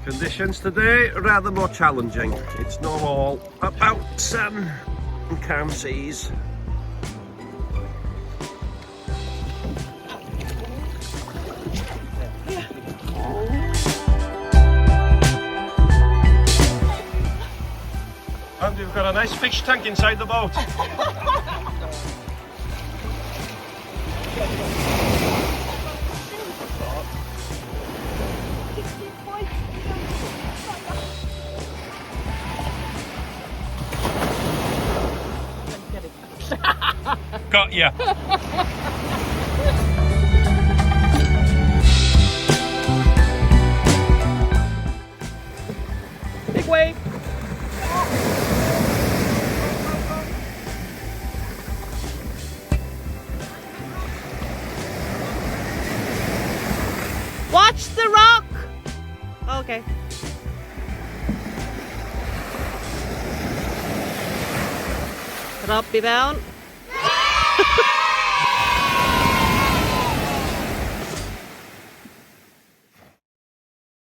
Conditions today rather more challenging. It's not all about sun and calm seas. And we've got a nice fish tank inside the boat. Got ya. Big wave. Watch the rock! Okay. Drop me down.